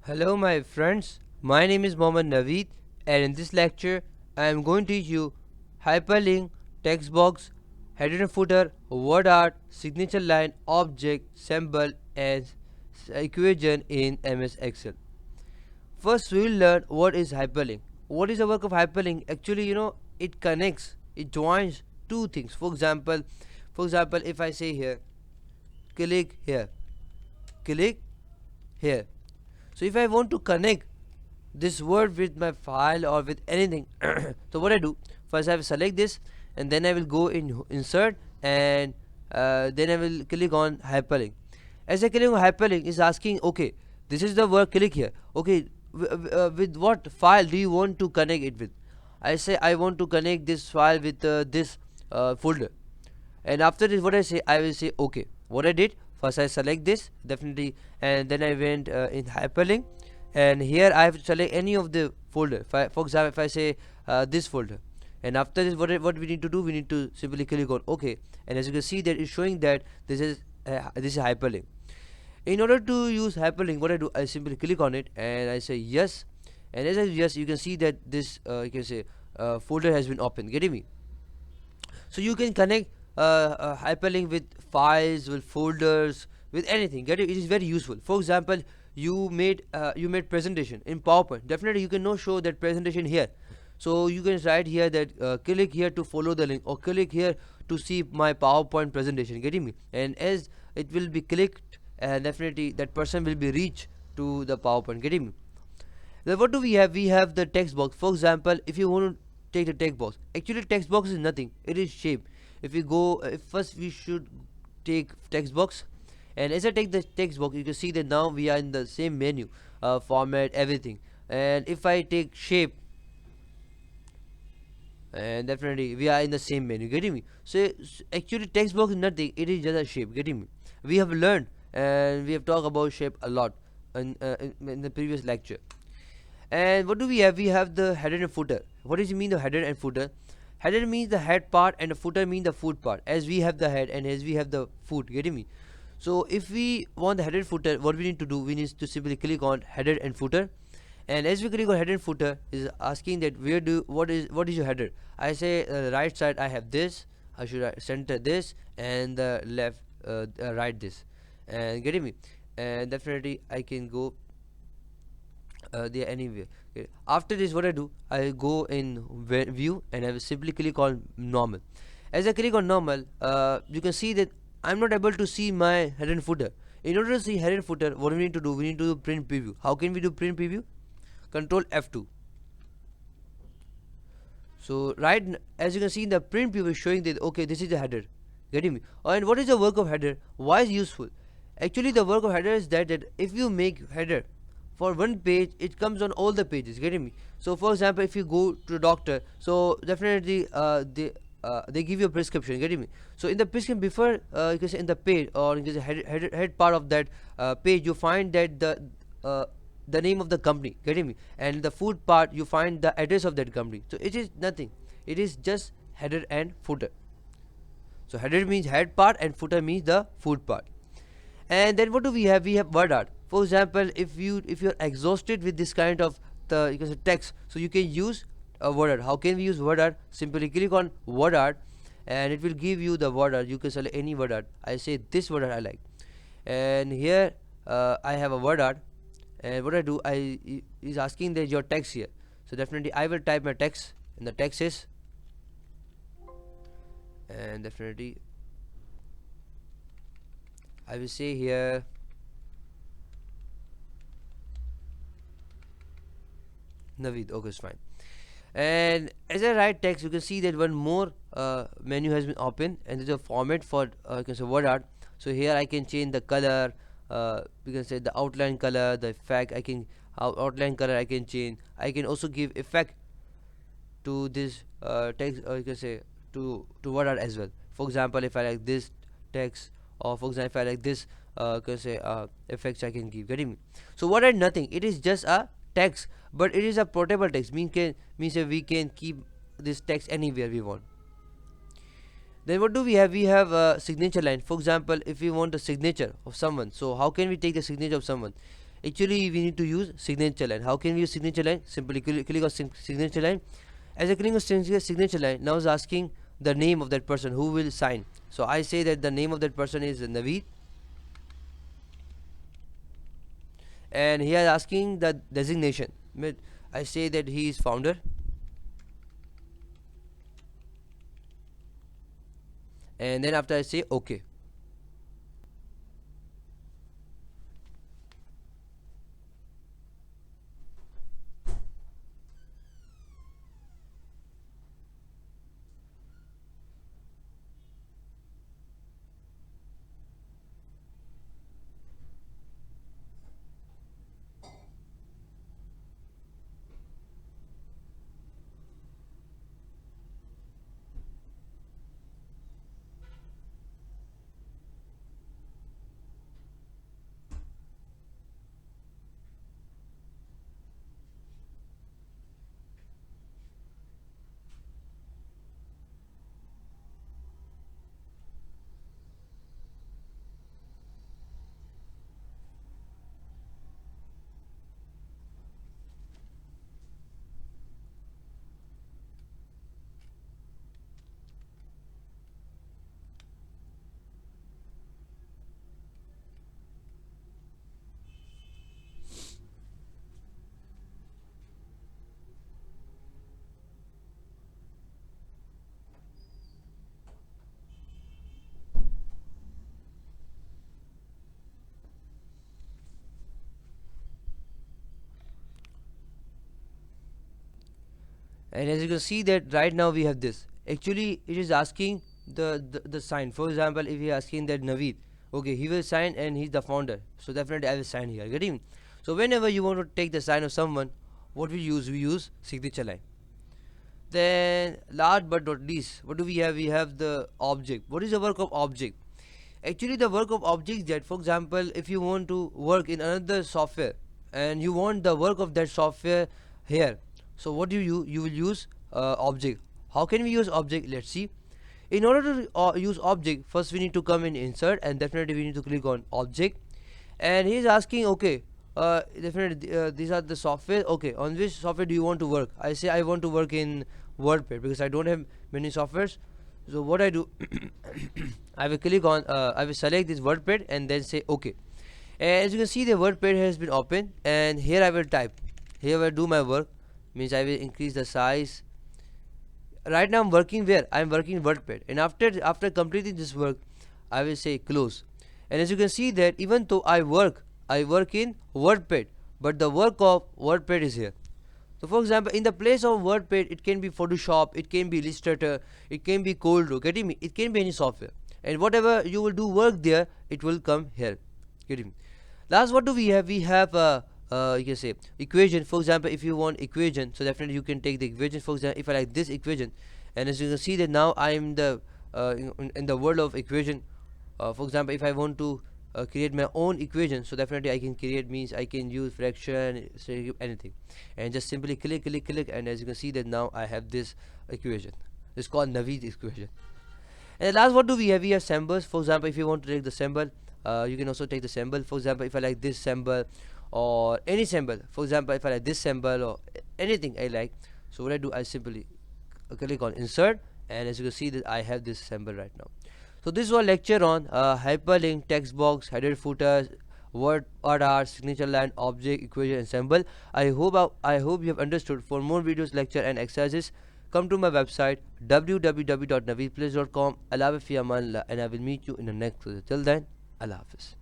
Hello my friends, my name is Mohammad Naveed and in this lecture I am going to teach you hyperlink, text box, header and footer, word art, signature line, object, symbol and equation in MS Excel. First we will learn what is hyperlink. What is the work of hyperlink? Actually, it connects, it joins two things. For example, if I say here, click here, click here. So if I want to connect this word with my file or with anything, so what I do, first I will select this and then I will go in insert and then I will click on hyperlink. As I click on hyperlink, is asking, okay, this is the word, click here. Okay, with what file do you want to connect it with? I say I want to connect this file with this folder, and after this what I will say okay. What I did, first I select this definitely, and then I went in hyperlink, and here I have to select any of the folder. For example, if I say this folder, and after this what we need to do, we need to simply click on OK, and as you can see that it's showing that this is hyperlink. In order to use hyperlink, what I do, I simply click on it and I say yes, and as I say yes, you can see that this you can say folder has been opened, getting me? So you can connect hyperlink with files, with folders, with anything. Get it? It is very useful. For example, you made presentation in PowerPoint. Definitely you can now show that presentation here. So you can write here that click here to follow the link, or click here to see my PowerPoint presentation. Getting me? And as it will be clicked, definitely that person will be reached to the PowerPoint. Getting me? Then what do we have? We have the text box. For example, if you want to take the text box, actually text box is nothing. It is shape. If we go, first we should take text box, and as I take the text box, you can see that now we are in the same menu, format, everything. And if I take shape, and definitely we are in the same menu. Getting me? So actually text box is nothing. It is just a shape. Getting me? We have learned and we have talked about shape a lot in the previous lecture. And what do we have? We have the header and footer. What does it mean, the header and footer? Header means the head part and the footer means the foot part. As we have the head and as we have the foot, getting me? So if we want the header and footer, what we need to do, we need to simply click on header and footer. And as we click on header and footer, is asking that what is your header? I say right side I have this, I should center this, and the left right this, and getting me? And definitely I can go there anywhere. Okay. After this, what I do, I go in view and I will simply click on normal. As I click on normal, you can see that I'm not able to see my header and footer. In order to see header and footer, what we need to do, we need to do print preview. How can we do print preview? Control F2. So as you can see in the print preview is showing that okay, this is the header. Getting me? And what is the work of header? Why is useful? Actually, the work of header is that if you make header for one page, it comes on all the pages. Getting me? So for example, if you go to a doctor, so definitely they give you a prescription. Getting me? So in the prescription, before you can say in the page, or in the head part of that page, you find that the name of the company. Getting me? And the food part, you find the address of that company. So it is nothing, it is just header and footer. So header means head part and footer means the food part. And then what do we have? We have word art. For example, if you're exhausted with this kind of the, you can say, text, so you can use a word art. How can we use word art? Simply click on word art and it will give you the word art. You can select any word art. I say this word art I like, and here I have a word art. And what I do, I is asking that your text here. So definitely I will type my text, and the text is, and definitely I will say here Naveed. Okay, it's fine. And as I write text, you can see that one more menu has been opened, and there's a format for you can say word art. So here I can change the color, you can say the outline color, the effect. I can outline color I can change. I can also give effect to this text, or you can say to word art as well. For example, if I like this text, or for example if I like this you can say effects I can give. Getting me? So word art nothing, it is just a text, but it is a portable text. Means that we can keep this text anywhere we want. Then what do we have? We have a signature line. For example, if we want a signature of someone, so how can we take the signature of someone? Actually, we need to use signature line. How can we use signature line? Simply click on signature line. As I click on signature line, now it's asking the name of that person who will sign. So I say that the name of that person is Naveed, and he is asking the designation. I say that he is founder, and then after I say OK. And as you can see that right now we have this. Actually, it is asking the sign. For example, if you are asking that Naveed, okay, he will sign and he's the founder, so definitely I will sign here. Getting? So whenever you want to take the sign of someone, what we use? We use signature line. Then last but not least, what do we have? We have the object. What is the work of object? Actually, the work of object is that, for example, if you want to work in another software and you want the work of that software here, so what do you will use object. How can we use object? Let's see. In order to use object, first we need to come in insert, and definitely we need to click on object. And he's asking, okay, definitely these are the software. Okay, on which software do you want to work? I say I want to work in WordPad because I don't have many softwares. So what I do, I will click on, I will select this WordPad and then say OK. And as you can see, the WordPad has been opened, and here I will type. Here I will do my work, means I will increase the size. Right now I'm working where? I'm working in WordPad, and after completing this work, I will say close. And as you can see that even though I work in WordPad, but the work of WordPad is here. So for example, in the place of WordPad, it can be Photoshop, it can be Illustrator, it can be CorelDRAW, getting me? It can be any software, and whatever you will do work there, it will come here, getting me? Last, what do we have? We have you can say equation. For example, if you want equation, so definitely you can take the equation. For example, if I like this equation, and as you can see that now I am the in the world of equation. For example, if I want to create my own equation, so definitely I can create, means I can use fraction, anything, and just simply click, and as you can see that now I have this equation. It's called Naveed equation. And last, what do we have? We have symbols. For example, if you want to take the symbol, you can also take the symbol. For example, if I like this symbol or any symbol, for example, if I like this symbol or anything I like, so what I do, I simply click on insert, and as you can see that I have this symbol right now. So this was a lecture on hyperlink, text box, header, footer, WordArt, signature line, object, equation, and symbol. I hope you have understood. For more videos, lecture, and exercises, come to my website www.naveedplace.com. Allah Hafiz, and I will meet you in the next video. Till then, Allah Hafiz.